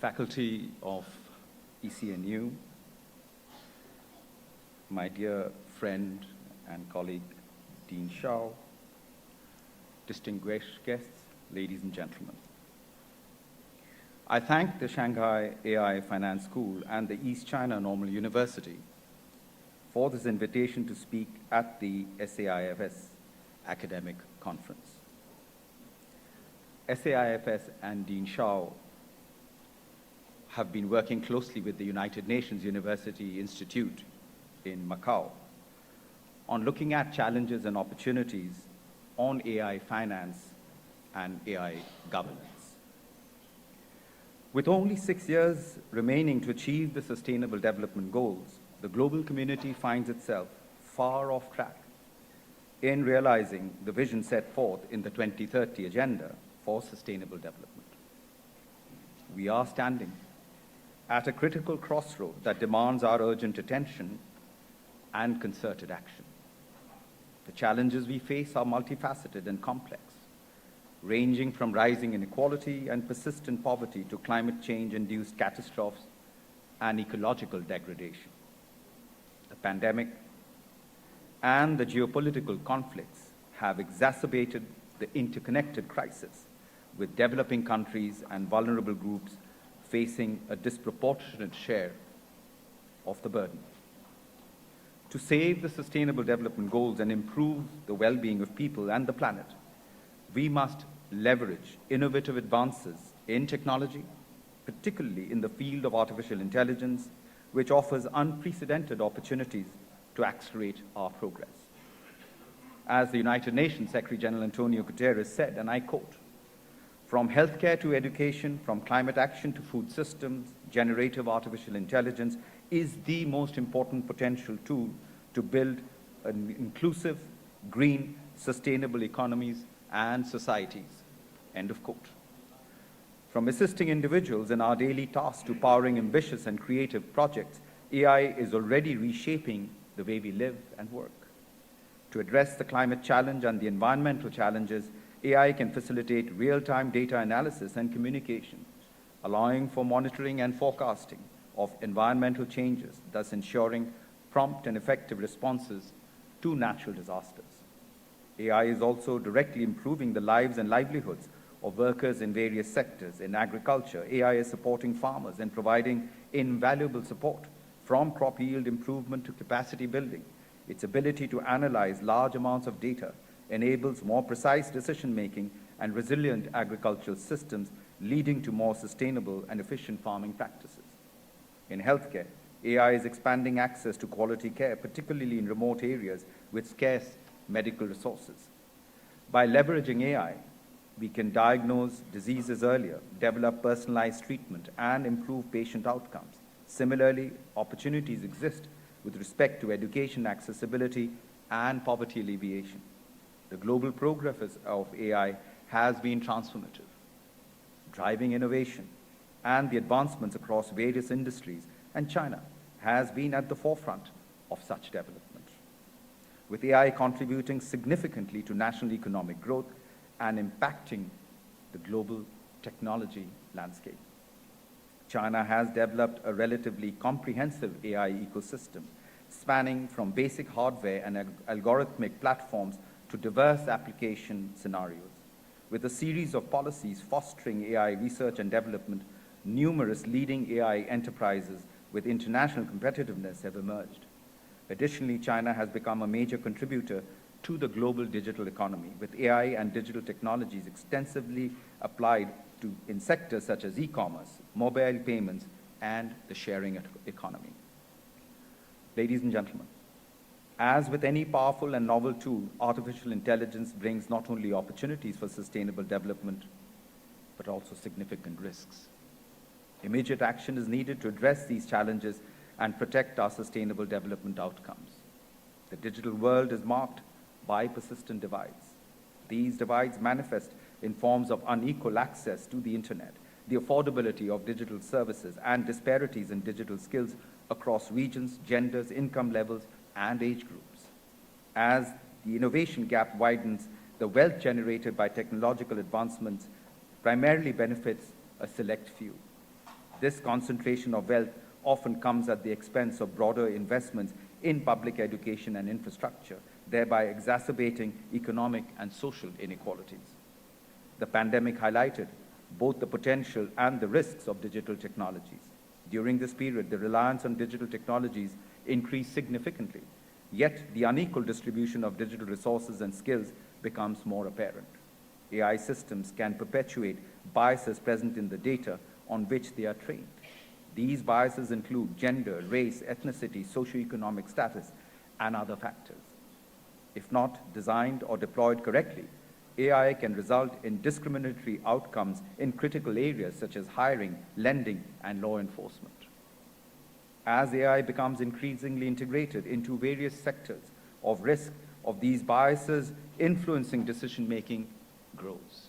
faculty of ECNU, my dear friend and colleague, Dean Shao, distinguished guests, ladies and gentlemen. I thank the Shanghai AI Finance School and the East China Normal University for this invitation to speak at the SAIFS Academic Conference. SAIFS and Dean Shao have been working closely with the United Nations University Institute in Macau on looking at challenges and opportunities on AI finance and AI governance. With only 6 years remaining to achieve the Sustainable Development Goals, the global community finds itself far off track in realizing the vision set forth in the 2030 Agenda for Sustainable Development. We are standing at a critical crossroad that demands our urgent attention and concerted action. The challenges we face are multifaceted and complex, ranging from rising inequality and persistent poverty to climate change-induced catastrophes and ecological degradation. The pandemic and the geopolitical conflicts have exacerbated the interconnected crisis, with developing countries and vulnerable groups facing a disproportionate share of the burden. To save the Sustainable Development Goals and improve the well-being of people and the planet, we must leverage innovative advances in technology, particularly in the field of artificial intelligence, which offers unprecedented opportunities to accelerate our progress. As the United Nations Secretary General Antonio Guterres said, and I quote, "From healthcare to education, from climate action to food systems, generative artificial intelligence is the most important potential tool to build an inclusive, green, sustainable economies and societies." End of quote. From assisting individuals in our daily tasks to powering ambitious and creative projects, AI is already reshaping the way we live and work. To address the climate challenge and the environmental challenges, AI can facilitate real-time data analysis and communication, allowing for monitoring and forecasting of environmental changes, thus ensuring prompt and effective responses to natural disasters. AI is also directly improving the lives and livelihoods of workers in various sectors. In agriculture, AI is supporting farmers and providing invaluable support from crop yield improvement to capacity building. Its ability to analyze large amounts of data enables more precise decision-making and resilient agricultural systems, leading to more sustainable and efficient farming practices. In healthcare, AI is expanding access to quality care, particularly in remote areas with scarce medical resources. By leveraging AI, we can diagnose diseases earlier, develop personalized treatment, and improve patient outcomes. Similarly, opportunities exist with respect to education accessibility and poverty alleviation. The global progress of AI has been transformative, driving innovation and the advancements across various industries, and China has been at the forefront of such development, with AI contributing significantly to national economic growth and impacting the global technology landscape. China has developed a relatively comprehensive AI ecosystem, spanning from basic hardware and algorithmic platforms to diverse application scenarios. With a series of policies fostering AI research and development, numerous leading AI enterprises with international competitiveness have emerged. Additionally, China has become a major contributor to the global digital economy, with AI and digital technologies extensively applied in sectors such as e-commerce, mobile payments, and the sharing economy. Ladies and gentlemen, as with any powerful and novel tool, artificial intelligence brings not only opportunities for sustainable development, but also significant risks. Immediate action is needed to address these challenges and protect our sustainable development outcomes. The digital world is marked by persistent divides. These divides manifest in forms of unequal access to the internet, the affordability of digital services, and disparities in digital skills across regions, genders, income levels, and age groups. As the innovation gap widens, the wealth generated by technological advancements primarily benefits a select few. This concentration of wealth often comes at the expense of broader investments in public education and infrastructure, thereby exacerbating economic and social inequalities. The pandemic highlighted both the potential and the risks of digital technologies. During this period, the reliance on digital technologies increased significantly, yet the unequal distribution of digital resources and skills becomes more apparent. AI systems can perpetuate biases present in the data on which they are trained. These biases include gender, race, ethnicity, socioeconomic status, and other factors. If not designed or deployed correctly, AI can result in discriminatory outcomes in critical areas such as hiring, lending, and law enforcement. As AI becomes increasingly integrated into various sectors of risk of these biases influencing decision-making grows.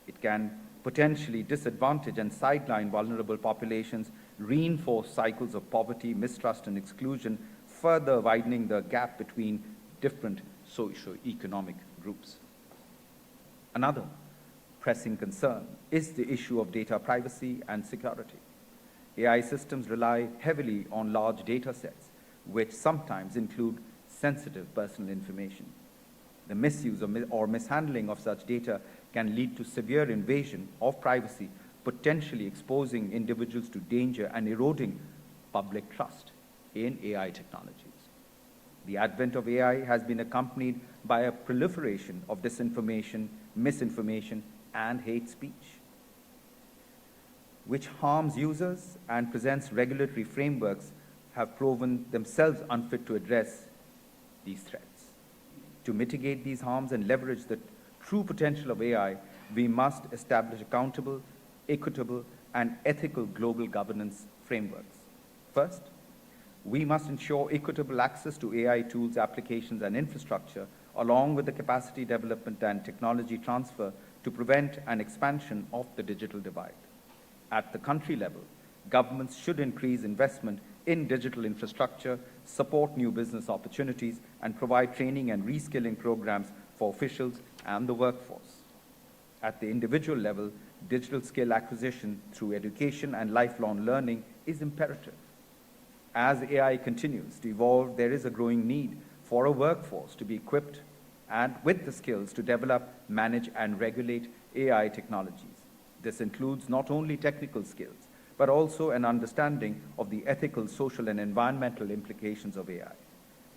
It can potentially disadvantage and sideline vulnerable populations, reinforce cycles of poverty, mistrust, and exclusion, further widening the gap between different socio-economic groups. Another pressing concern is the issue of data privacy and security. AI systems rely heavily on large data sets, which sometimes include sensitive personal information. The misuse or mishandling of such data can lead to severe invasion of privacy, potentially exposing individuals to danger and eroding public trust in AI technologies. The advent of AI has been accompanied by a proliferation of disinformation, misinformation, and hate speech, which harms users and presents regulatory frameworks have proven themselves unfit to address these threats. To mitigate these harms and leverage the true potential of AI, we must establish accountable, equitable, and ethical global governance frameworks. First, we must ensure equitable access to AI tools, applications, and infrastructure, along with the capacity development and technology transfer to prevent an expansion of the digital divide. At the country level, governments should increase investment in digital infrastructure, support new business opportunities, and provide training and reskilling programs for officials and the workforce. At the individual level, digital skill acquisition through education and lifelong learning is imperative. As AI continues to evolve, there is a growing need for a workforce to be equipped and with the skills to develop, manage, and regulate AI technologies. This includes not only technical skills, but also an understanding of the ethical, social, and environmental implications of AI.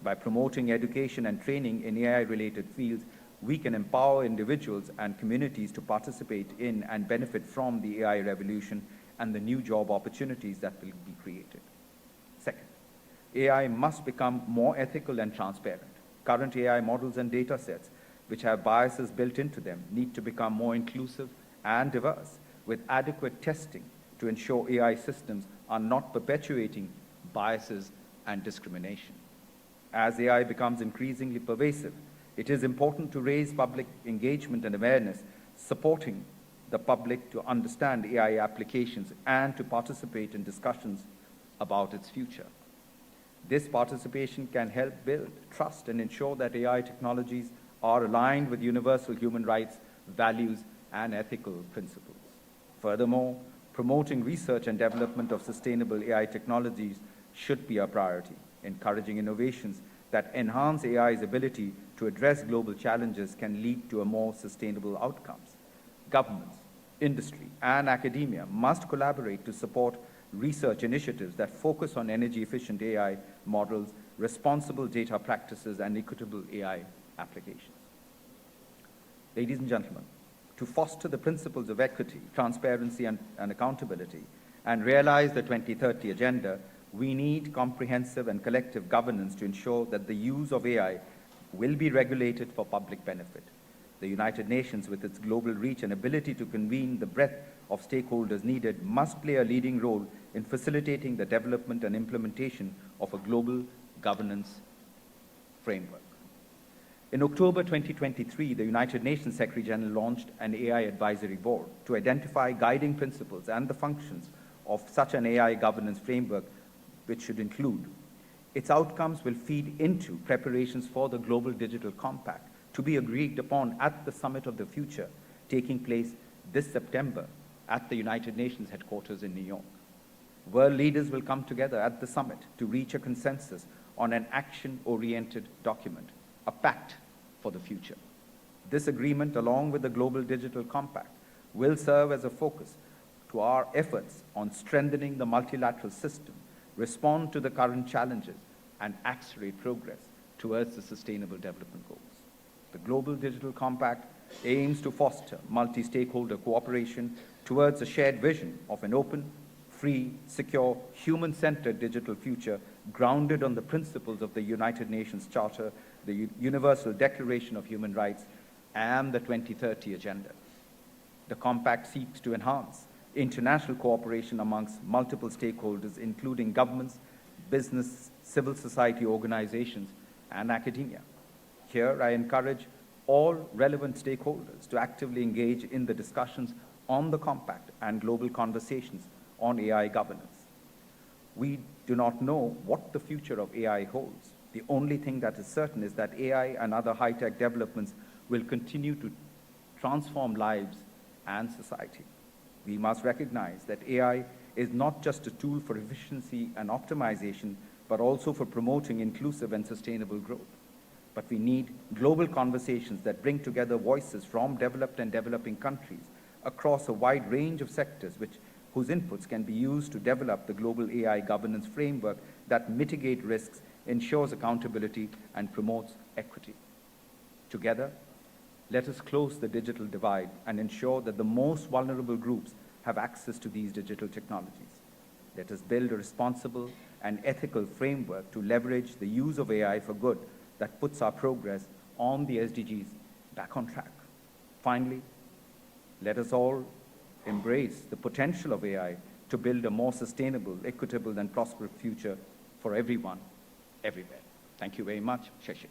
By promoting education and training in AI-related fields, we can empower individuals and communities to participate in and benefit from the AI revolution and the new job opportunities that will be created. Second, AI must become more ethical and transparent. Current AI models and data sets, which have biases built into them, need to become more inclusive and diverse, with adequate testing to ensure AI systems are not perpetuating biases and discrimination. As AI becomes increasingly pervasive, it is important to raise public engagement and awareness, supporting the public to understand AI applications and to participate in discussions about its future. This participation can help build trust and ensure that AI technologies are aligned with universal human rights, values, and ethical principles. Furthermore, promoting research and development of sustainable AI technologies should be a priority. Encouraging innovations that enhance AI's ability to address global challenges can lead to a more sustainable outcomes. Governments, industry, and academia must collaborate to support research initiatives that focus on energy-efficient AI models, responsible data practices, and equitable AI applications. Ladies and gentlemen, to foster the principles of equity, transparency, and accountability, and realize the 2030 Agenda, we need comprehensive and collective governance to ensure that the use of AI will be regulated for public benefit. The United Nations, with its global reach and ability to convene the breadth of stakeholders needed, must play a leading role in facilitating the development and implementation of a global governance framework. In October 2023, the United Nations Secretary-General launched an AI Advisory Board to identify guiding principles and the functions of such an AI governance framework, which should include: its outcomes will feed into preparations for the Global Digital Compact to be agreed upon at the Summit of the Future taking place this September at the United Nations headquarters in New York. World leaders will come together at the summit to reach a consensus on an action-oriented document, a pact for the future. This agreement, along with the Global Digital Compact, will serve as a focus to our efforts on strengthening the multilateral system, respond to the current challenges, and accelerate progress towards the Sustainable Development Goals. The Global Digital Compact aims to foster multi-stakeholder cooperation towards a shared vision of an open, free, secure, human-centered digital future grounded on the principles of the United Nations Charter, the Universal Declaration of Human Rights, and the 2030 Agenda. The Compact seeks to enhance international cooperation amongst multiple stakeholders, including governments, business, civil society organizations, and academia. Here, I encourage all relevant stakeholders to actively engage in the discussions on the Compact and global conversations on AI governance. We do not know what the future of AI holds. The only thing that is certain is that AI and other high-tech developments will continue to transform lives and society. We must recognize that AI is not just a tool for efficiency and optimization, but also for promoting inclusive and sustainable growth. But we need global conversations that bring together voices from developed and developing countries across a wide range of sectors whose inputs can be used to develop the global AI governance framework that mitigates risks, ensures accountability, and promotes equity. Together, let us close the digital divide and ensure that the most vulnerable groups have access to these digital technologies. Let us build a responsible and ethical framework to leverage the use of AI for good that puts our progress on the SDGs back on track. Finally, let us all embrace the potential of AI to build a more sustainable, equitable, and prosperous future for everyone, everywhere. Thank you very much. Shashi.